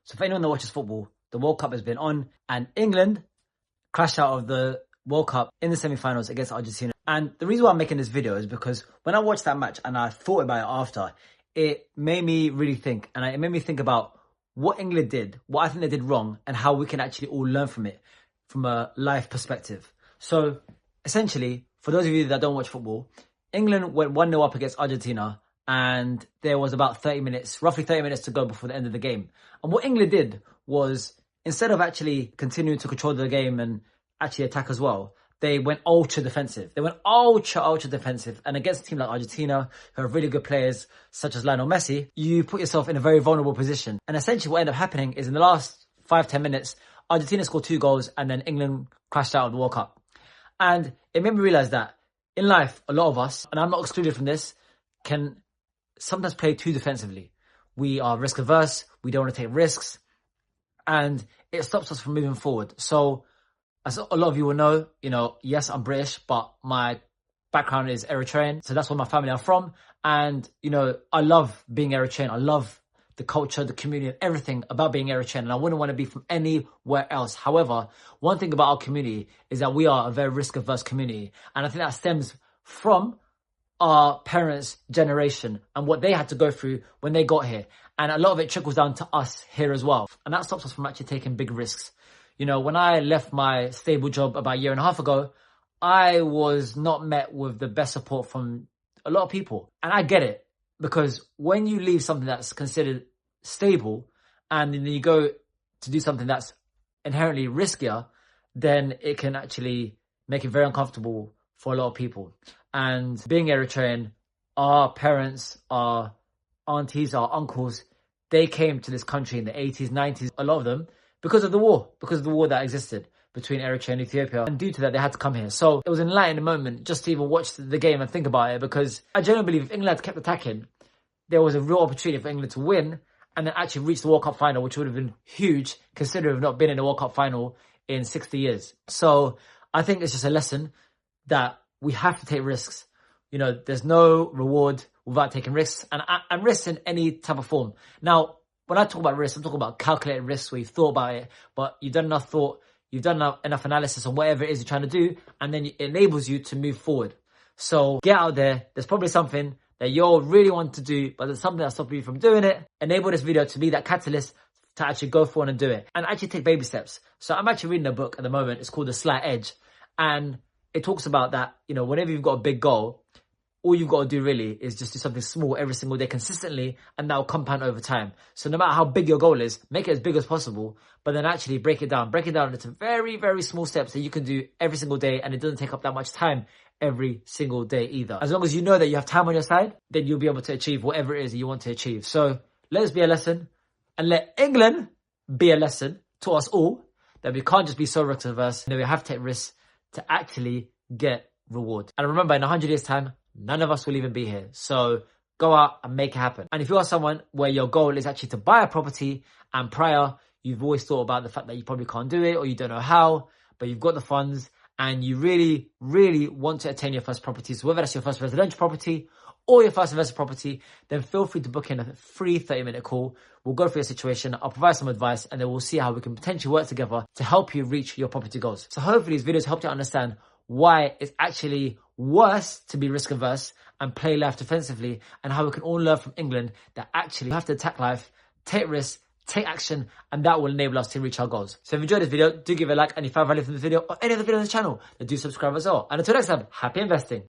So for anyone that watches football, the World Cup has been on and England crashed out of the World Cup in the semi-finals against Argentina. And the reason why I'm making this video is because when I watched that match and I thought about it after, it made me really think. And it made me think about what England did, what I think they did wrong, and how we can actually all learn from it from a life perspective. So essentially, for those of you that don't watch football, England went 1-0 up against Argentina and there was about 30 minutes, roughly 30 minutes to go before the end of the game. And what England did was, instead of actually continuing to control the game and actually attack as well, they went ultra defensive. They went ultra defensive. And against a team like Argentina, who have really good players such as Lionel Messi, you put yourself in a very vulnerable position. And essentially what ended up happening is in the last 5-10 minutes, Argentina scored 2 goals and then England crashed out of the World Cup. And it made me realize that in life, a lot of us, and I'm not excluded from this, can sometimes play too defensively. We are risk averse. We don't want to take risks. And it stops us from moving forward. So as a lot of you will know, yes, I'm British, but my background is Eritrean. So that's where my family are from. And, I love being Eritrean. I love the culture, the community, and everything about being Eritrean. And I wouldn't want to be from anywhere else. However, one thing about our community is that we are a very risk-averse community. And I think that stems from our parents' generation and what they had to go through when they got here. And a lot of it trickles down to us here as well. And that stops us from actually taking big risks. When I left my stable job about a year and a half ago, I was not met with the best support from a lot of people. And I get it, because when you leave something that's considered stable and then you go to do something that's inherently riskier, then it can actually make it very uncomfortable for a lot of people. And being Eritrean, our parents, our aunties, our uncles, they came to this country in the 80s, 90s, a lot of them, because of the war that existed between Eritrea and Ethiopia. And due to that, they had to come here. So it was an enlightening moment just to even watch the game and think about it, because I genuinely believe if England had kept attacking, there was a real opportunity for England to win and then actually reach the World Cup final, which would have been huge, considering we've not been in a World Cup final in 60 years. So I think it's just a lesson that we have to take risks. There's no reward without taking risks, and risks in any type of form. Now, when I talk about risks, I'm talking about calculated risks where you've thought about it, but you've done enough thought, you've done enough analysis on whatever it is you're trying to do, and then it enables you to move forward. So get out there. There's probably something that you really want to do, but there's something that's stopping you from doing it. Enable this video to be that catalyst to actually go forward and do it, and actually take baby steps. So I'm actually reading a book at the moment. It's called The Slight Edge, and it talks about that, whenever you've got a big goal, all you've got to do really is just do something small every single day consistently, and that will compound over time. So no matter how big your goal is, make it as big as possible, but then actually break it down into very, very small steps that you can do every single day, and it doesn't take up that much time every single day either. As long as you know that you have time on your side, then you'll be able to achieve whatever it is that you want to achieve. So let us be a lesson, and let England be a lesson to us all, that we can't just be so risk averse, that we have to take risks to actually get reward. And remember, in 100 years time, none of us will even be here. So go out and make it happen. And if you are someone where your goal is actually to buy a property, and prior you've always thought about the fact that you probably can't do it or you don't know how, but you've got the funds and you really, really want to attain your first property, so whether that's your first residential property or your first investment property, then feel free to book in a free 30-minute call. We'll go through your situation, I'll provide some advice, and then we'll see how we can potentially work together to help you reach your property goals. So hopefully these videos help you understand why it's actually worse to be risk averse and play life defensively, and how we can all learn from England that actually you have to attack life, take risks, take action, and that will enable us to reach our goals. So if you enjoyed this video, do give it a like, and if you found value from this video or any other video on the channel, then do subscribe as well. And until next time, happy investing.